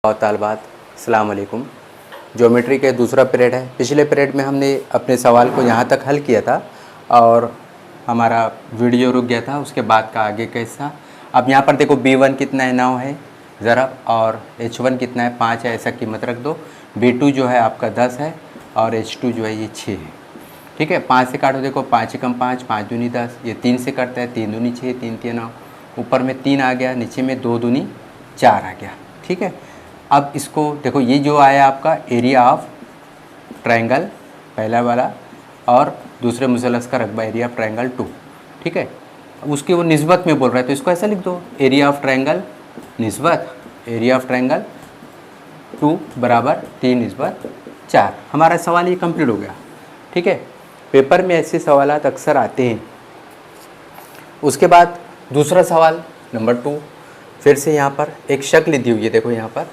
और तालबात अस्सलाम वालेकुम। ज्योमेट्री के दूसरा पीरियड है। पिछले पीरियड में हमने अपने सवाल को यहाँ तक हल किया था और हमारा वीडियो रुक गया था, उसके बाद का आगे का हिस्सा। अब यहाँ पर देखो B1 कितना है 9 है ज़रा, और H1 कितना है 5 है, ऐसा कीमत रख दो। B2 जो है आपका 10 है और H2 जो है ये 6 है। ठीक है, 5 से काटो, देखो 5 एकम 5, 5 दूनी 10, ये 3 से कटता है, 3 दूनी 6, 3 3 9, ऊपर में 3 आ गया, नीचे में 2 दूनी 4 आ गया। ठीक है, अब इसको देखो, ये जो आया आपका एरिया ऑफ ट्रायंगल पहला वाला और दूसरे मुसलस का रकबा एरिया ऑफ ट्रायंगल 2। ठीक है, उसकी वो निस्बत में बोल रहा है तो इसको ऐसा लिख दो, एरिया ऑफ ट्रायंगल निस्बत एरिया ऑफ ट्रायंगल 2 बराबर 3/4। हमारा सवाल ये कंप्लीट हो गया। ठीक है, पेपर में ऐसे सवालात अक्सर आते हैं। उसके बाद दूसरा सवाल नंबर 2, फिर से यहाँ पर एक शक्ल दी हुई है, देखो यहाँ पर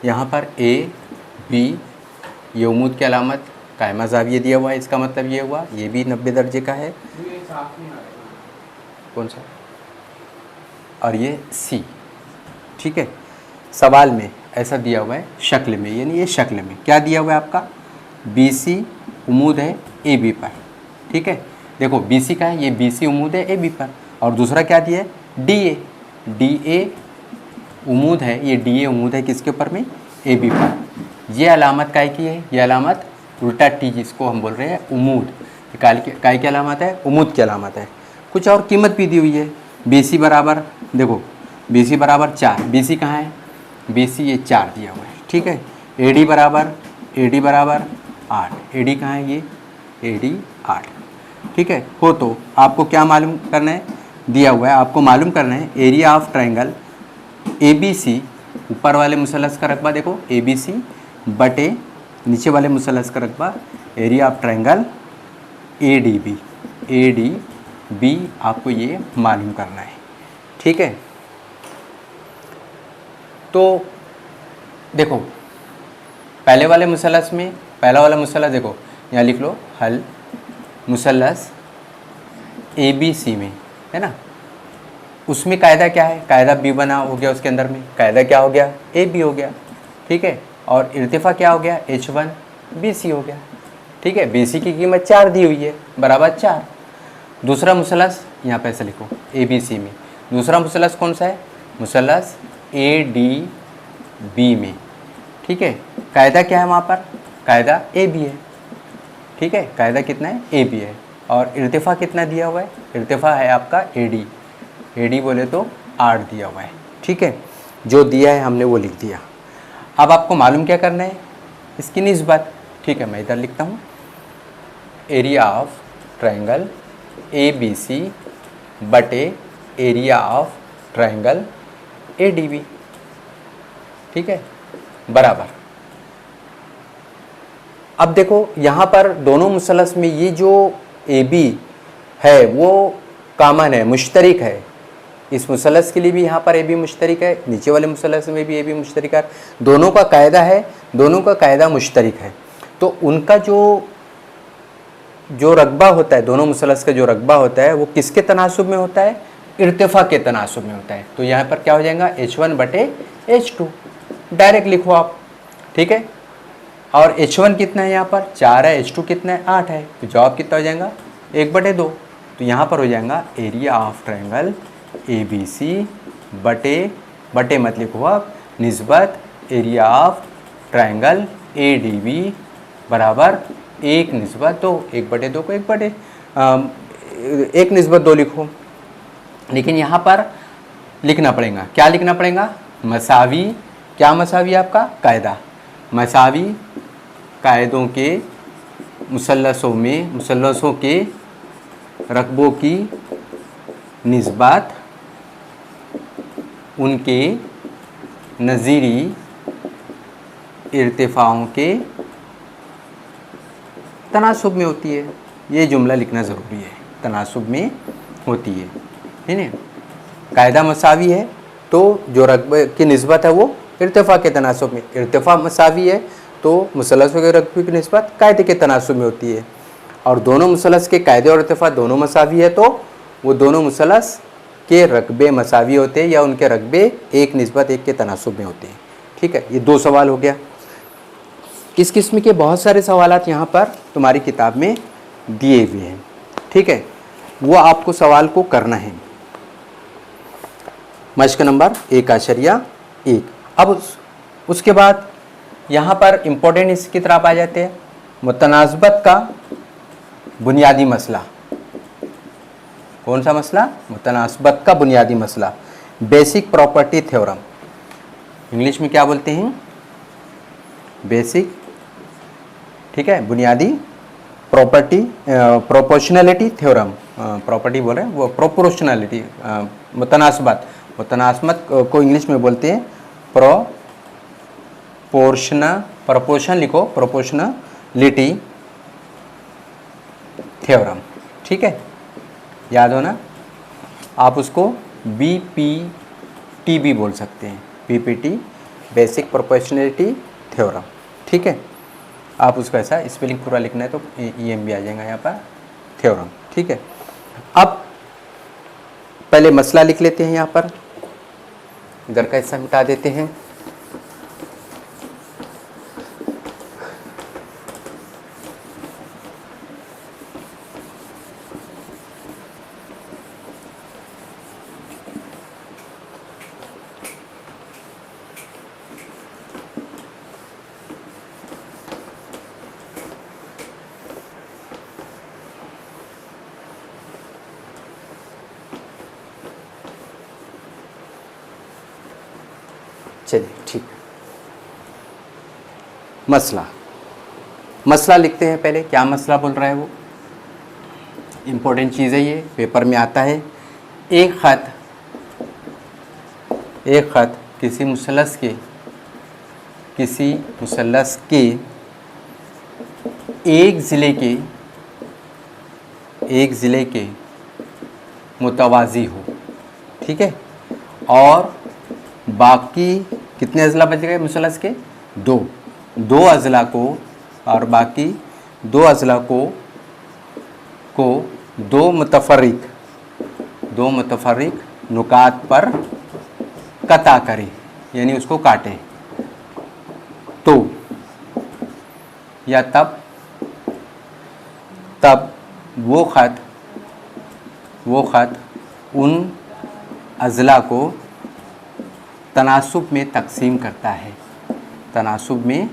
यहाँ पर A B ये उम्मूद की अलामत कायमा ज़ाविया दिया हुआ है, इसका मतलब ये हुआ ये भी 90 दर्जे का है। कौन सा? और ये C। ठीक है, सवाल में ऐसा दिया हुआ है शक्ल में, यानी ये शक्ल में क्या दिया हुआ है आपका BC उम्मूद है AB पर। ठीक है, देखो BC का है, ये BC उम्मूद है AB पर, और दूसरा क्या दिया है DA उम्मूद है, ये DA उम्मूद है किसके ऊपर में AB पर। ये अलामत काय की है, ये अलामत उल्टा T जिसको हम बोल रहे हैं उम्मूद, काय की अलामत है, उम्मूद की अलामत है। कुछ और कीमत भी दी हुई है। BC बराबर, देखो BC बराबर 4, BC कहाँ है, BC ये 4 दिया हुआ है। ठीक है, AD बराबर 8, AD कहाँ है, ये AD 8। ठीक है, हो तो आपको क्या मालूम करना है, दिया हुआ है आपको मालूम करना है एरिया ऑफ ट्रायंगल ABC, ऊपर वाले मुसलस का रकबा देखो ABC बटे नीचे वाले मुसलस का रकबा एरिया ऑफ ट्रायंगल ADB आपको ये मालूम करना है। ठीक है, तो देखो पहले वाले मुसलस में, पहला वाला मुसलस देखो यहाँ लिख लो, हल मुसलस ABC में है ना, उसमें कायदा क्या है, कायदा B बना हो गया, उसके अंदर में कायदा क्या हो गया AB हो गया। ठीक है, और इर्तिफा क्या हो गया H1 BC हो गया। ठीक है, BC की कीमत 4 दी हुई है बराबर 4। दूसरा मुसलस यहाँ पे ऐसे लिखो ABC में, दूसरा मुसलस कौन सा है, मुसलस ADB में। ठीक है, कायदा क्या है वहाँ पर, कायदा AB है। ठीक है, कायदा कितना है AB है, और इर्तिफा कितना दिया हुआ है, इर्तिफा है आपका AD बोले तो 8 दिया हुआ है। ठीक है, जो दिया है हमने वो लिख दिया। अब आपको मालूम क्या करना है, इसकी निस्बत। ठीक है, मैं इधर लिखता हूँ, एरिया ऑफ ट्रायंगल ABC बटे एरिया ऑफ ट्रायंगल ADB। ठीक है, बराबर। अब देखो यहाँ पर दोनों मुसलस में ये जो AB है वो कॉमन है, मुश्तरक है। इस मुसलस के लिए भी यहाँ पर AB मुश्तरक है, नीचे वाले मुसलस में भी AB मुश्तरक है, दोनों का कायदा है, दोनों का कायदा मुश्तरक है। तो उनका जो रकबा होता है, दोनों मुसलस का जो रकबा होता है वो किसके तनासुब में होता है, इर्तिफा के तनासुब में होता है। तो यहाँ पर क्या हो जाएगा H1 बटे H2, डायरेक्ट लिखो आप। ठीक है, और H1 कितना है यहाँ पर 4 है, H2 कितना है 8 है, तो जवाब कितना हो जाएगा 1/2। तो यहाँ पर हो जाएगा एरिया ऑफ ट्रायंगल ABC बटे मत लिखो आप, निस्बत एरिया ऑफ ट्रायंगल ADB बराबर 1/2। 1/2 को 1/2 लिखो। लेकिन यहाँ पर लिखना पड़ेगा, क्या लिखना पड़ेगा, मसावी। क्या मसावी आपका कायदा, मसावी कायदों के मुसल्लसों के रकबों की निस्बत उनके नज़ीरी इर्तिफ़ाओं के तनासुब में होती है। ये जुमला लिखना ज़रूरी है, तनासुब में होती है ना। कायदा मसावी है तो जो रकबे की निस्बत है वो इर्तिफ़ा के तनासुब में, इर्तिफ़ा मसावी है तो मुसलसल के रकबे की निस्बत कायदे के तनासुब में होती है। और दोनों मुसलस के कायदे और इत्तेफा दोनों मसावी है तो वो दोनों मुसलस के रकबे मसावी होते हैं या उनके रकबे एक निस्बत एक के तनासुब में होते हैं। ठीक है, ये 2 सवाल हो गया। इस किस्म के बहुत सारे सवालात यहाँ पर तुम्हारी किताब में दिए हुए हैं। ठीक है, वो आपको सवाल को करना है। मश्क नंबर 1.1। अब उसके बाद यहाँ पर इम्पोर्टेंट इसकी तरफ आ जाते हैं, मुतनासबत का बुनियादी मसला। कौन सा मसला? मुतनासबत का बुनियादी मसला, बेसिक प्रॉपर्टी थ्योरम। इंग्लिश में क्या बोलते हैं? बेसिक, ठीक है, बुनियादी प्रॉपर्टी, प्रोपोर्शनलिटी थ्योरम। प्रॉपर्टी बोल रहे हैं वो प्रोपोर्शनलिटी, मुतनासबत। मुतनासबत को इंग्लिश में बोलते हैं प्रोपोर्शन लिखो, प्रोपोर्शनलिटी थ्योरम। ठीक है, याद हो ना? आप उसको BPT भी बोल सकते हैं, BPT, बेसिक प्रोपोर्शनलिटी थ्योरम। ठीक है, आप उसका ऐसा स्पेलिंग पूरा लिखना है तो EM भी आ जाएगा यहाँ पर, थ्योरम। ठीक है, अब पहले मसला लिख लेते हैं। यहाँ पर इधर का हिस्सा मिटा देते हैं। चलिए ठीक है, मसला लिखते हैं। पहले क्या मसला बोल रहा है वो, इम्पोर्टेंट चीज़ है, ये पेपर में आता है। एक ख़त किसी मुसलस के एक ज़िले के मुतवाज़ी हो। ठीक है, और बाकी कितने अज़ला बच गए मुसलस के? 2 अज़ला को, और बाकी 2 अज़ला को 2 मुतफ़र्रिक़ नुकात पर कता करे, यानी उसको काटे। तो या तब वो ख़त उन अज़ला को तनासुब में तकसीम करता है, तनासुब में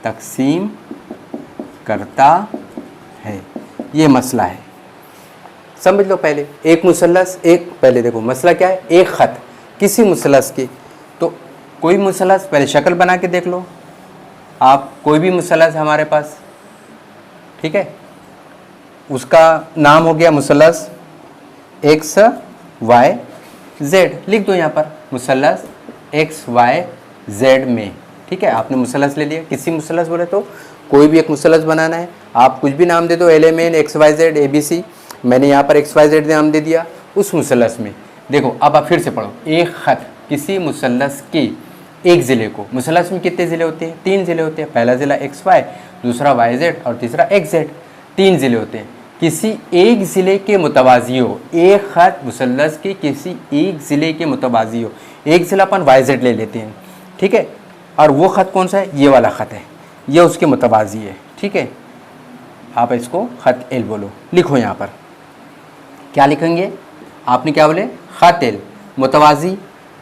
तकसीम करता है। ये मसला है, समझ लो। पहले एक मुसलस, पहले देखो मसला क्या है। एक ख़त किसी मुसलस के, तो कोई मुसलस, पहले शक्ल बना के देख लो आप। कोई भी मुसलस हमारे पास, ठीक है, उसका नाम हो गया मुसलस XYZ। लिख दो यहाँ पर मुसलस XYZ में। ठीक है, आपने मुसलस ले लिया। किसी मुसलस बोले तो कोई भी एक मुसलस बनाना है, आप कुछ भी नाम दे दो, LMN XYZ ABC। मैंने यहाँ पर XYZ नाम दे दिया उस मुसलस में। देखो अब आप फिर से पढ़ो। एक ख़त किसी मुसलस के एक ज़िले को, मुसलस में कितने ज़िले होते हैं? 3 ज़िले होते हैं। पहला ज़िला XY, दूसरा YZ और तीसरा XZ। 3 ज़िले होते हैं। किसी एक ज़िले के मुतवाज़ी हो, एक ख़त मुसलस के किसी एक ज़िले के मुतवाज़ी हो। एक ज़िला अपन YZ ले लेते हैं, ठीक है, और वो ख़त कौन सा है? ये वाला ख़त है, ये उसके मुतवाज़ी है। ठीक है, आप इसको ख़त L बोलो। लिखो यहाँ पर क्या लिखेंगे? आपने क्या बोले? ख़त L मुतवाज़ी।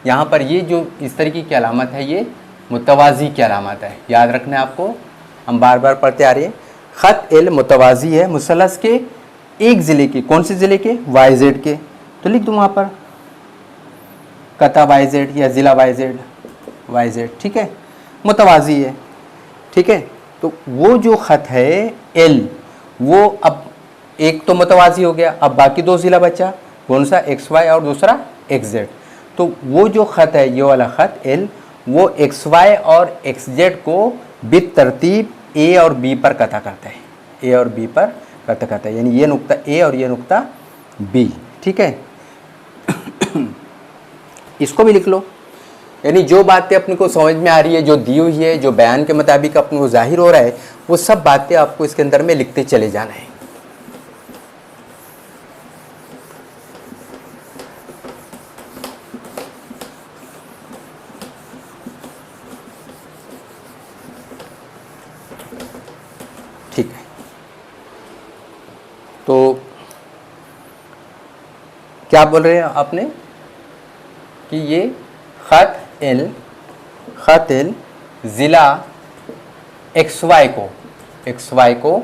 यहाँ पर ये जो इस तरीके की अलामत है, ये मुतवाज़ी की अलामत है, याद रखना है आपको। हम बार बार पढ़ते आ रहे हैं। ख़त L मुतवाज़ी है मुसलस के एक ज़िले के। कौन से ज़िले के? YZ के। तो लिख दूँ वहाँ पर कता YZ या ज़िला YZ। ठीक है, मुतवाज़ी है। ठीक है, तो वो जो ख़त है L, वो अब एक तो मुतवाज़ी हो गया, अब बाकी 2 ज़िला बचा। कौन सा? XY और दूसरा XZ। तो वो जो ख़त है, ये वाला ख़त L, वो XY और XZ को बितरतीब A और B पर कता करता है। A और B पर कता करता है, यानी ये नुक्ता A और ये नुक्ता B। ठीक है, इसको भी लिख लो। यानी जो बातें अपने को समझ में आ रही है, जो दी हुई है, जो बयान के मुताबिक अपने को जाहिर हो रहा है, वो सब बातें आपको इसके अंदर में लिखते चले जाना है। ठीक है, तो क्या बोल रहे हैं आपने कि ये खत एल ज़िला XY को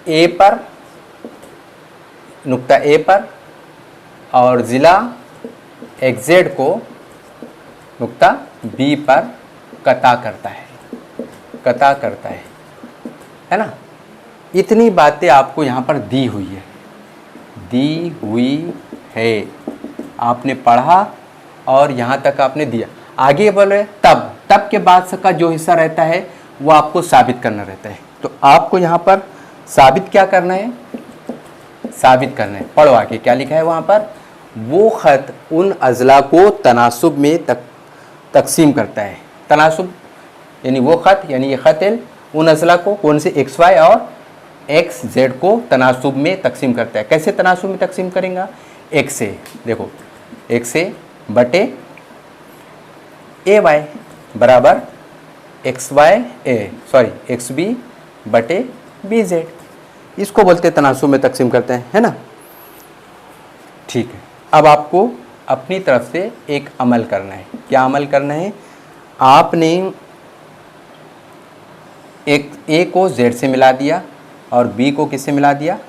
ए पर, नुक्ता ए पर, और ज़िला XZ को नुक्ता बी पर कता करता है ना। इतनी बातें आपको यहाँ पर दी हुई है, आपने पढ़ा और यहाँ तक आपने दिया। आगे बोले तब के बाद का जो हिस्सा रहता है वो आपको साबित करना रहता है। तो आपको यहाँ पर साबित क्या करना है, पढ़ो आगे क्या लिखा है वहाँ पर। वो खत उन अजला को तनासुब में तकसीम करता है। तनासुब यानी वो खत, यानी ये खत उन अजला को, कौन से, XY और XZ को तनासुब में तकसीम करता है। कैसे तनासुब में तकसीम करेंगे, x से, देखो x से बटे AY बराबर XB बटे BZ, इसको बोलते हैं तनासुब में तकसीम करते हैं, है ना। ठीक है, अब आपको अपनी तरफ से एक अमल करना है। क्या अमल करना है, आपने एक A को Z से मिला दिया और B को किससे मिला दिया,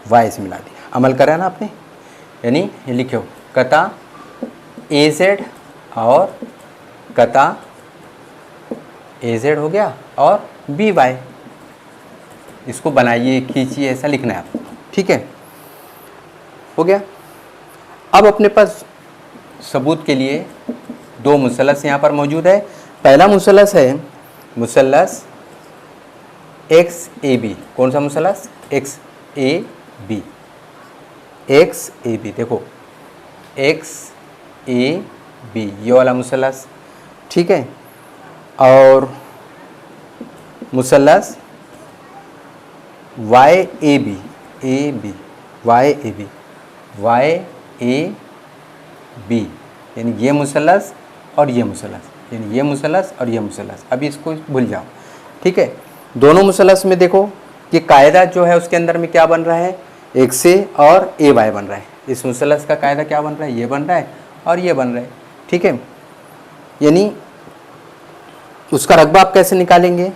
Y से मिला दिया। अमल करा ना आपने, यानी ये लिखो कता AZ और कता AZ हो गया और BY, इसको बनाइए, खींचिए, ऐसा लिखना है आपको। ठीक है, हो गया। अब अपने पास सबूत के लिए दो मुसलस यहाँ पर मौजूद है। पहला मुसलस है मुसलस XAB। कौन सा मुसलस, XAB, देखो XAB, ये वाला मुसलस। ठीक है, और मुसलस YAB, यानी ये मुसलस और ये मुसलस, यानी ये मुसलस और ये मुसलस। अभी इसको भूल जाओ। ठीक है, दोनों मुसलस में देखो कि कायदा जो है उसके अंदर में क्या बन रहा है, XA और AY बन रहा है। इस मुसलस का कायदा क्या बन रहा है, ये बन रहा है और ये बन रहा है। ठीक है, यानी उसका रकबा आप कैसे निकालेंगे,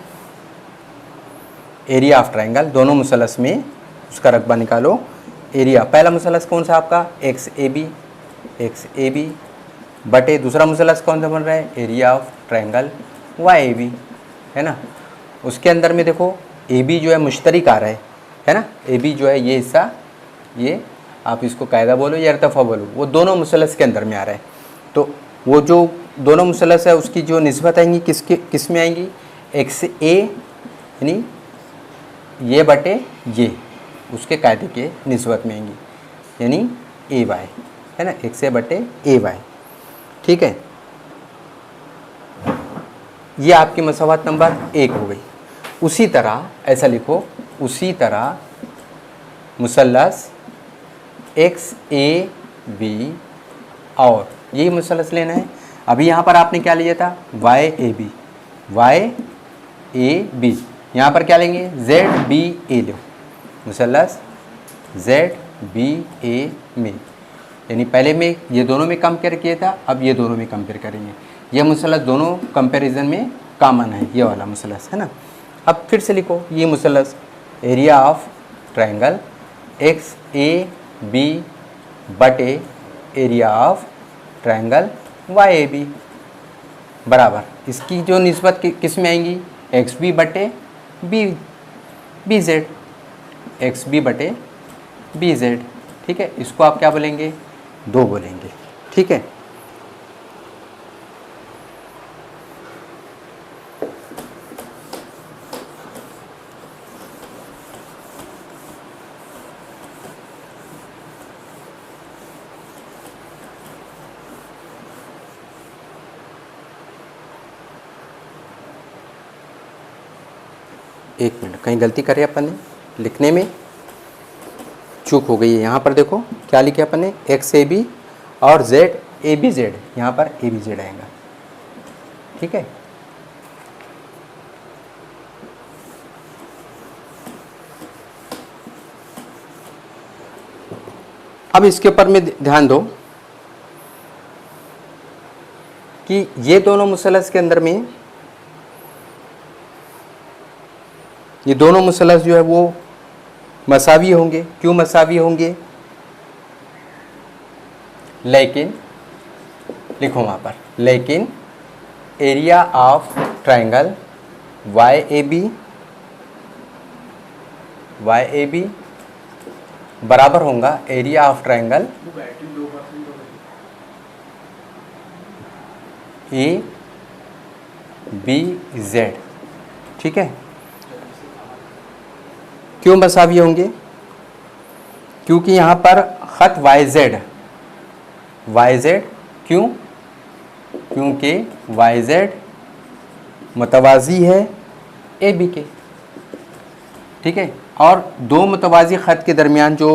एरिया ऑफ ट्रायंगल, दोनों मुसलस में उसका रकबा निकालो। एरिया, पहला मुसलस कौन सा आपका, XAB बटे दूसरा मुसलस कौन सा बन रहा है, एरिया ऑफ ट्रायंगल YAB, है ना। उसके अंदर में देखो AB जो है मुश्तरिक आ रहा है ना। AB जो है ये हिस्सा, ये आप इसको कायदा बोलो या इर्तिफा बोलो, वो दोनों मुसलस के अंदर में आ रहा है। तो वो जो दोनों मुसलस है उसकी जो निस्बत आएंगी किस में आएंगी, XA यानी ये बटे ये, उसके कायदे के निस्बत में आएंगी, यानी AY, है ना, XA बटे AY। ठीक है, ये आपकी मसवात नंबर 1 हो गई। उसी तरह ऐसा लिखो, उसी तरह मुसल्लस XAB, और यही मुसल्लस लेना है। अभी यहाँ पर आपने क्या लिया था, YAB, यहाँ पर क्या लेंगे, ZBA लो, मुसल्लस ZBA में, यानी पहले में ये दोनों में कंपेयर किया था, अब ये दोनों में कंपेयर करेंगे। ये मुसल्लस दोनों कंपैरिजन में कॉमन है, ये वाला मुसल्लस, है ना। अब फिर से लिखो, ये मुसल्लस एरिया ऑफ ट्रायंगल XAB बटे एरिया ऑफ ट्रायंगल YAB बराबर, इसकी जो निस्बत किस में आएंगी, XB बटे BZ, XB बटे BZ। ठीक है, इसको आप क्या बोलेंगे, 2 बोलेंगे। ठीक है, एक मिनट, कहीं गलती करे अपन ने, लिखने में चूक हो गई है। यहाँ पर देखो क्या लिखे अपन ने, एक्स ए बी और जेड ए बी जेड, यहाँ पर ए बी जेड आएगा। ठीक है, अब इसके ऊपर में ध्यान दो कि ये दोनों मुसलस के अंदर में, ये दोनों मुसलस जो है वो मसावी होंगे। क्यों मसावी होंगे? लेकिन लिखो वहाँ पर, लेकिन area of triangle Y A B बराबर होगा area of triangle A B Z. ठीक है, क्यों मसावी होंगे? क्योंकि यहाँ पर खत वाई जेड, क्यों? क्योंकि वाई जेड मुतवाज़ी है ए बी के। ठीक है, और दो मुतवाज़ी खत के दरमियान जो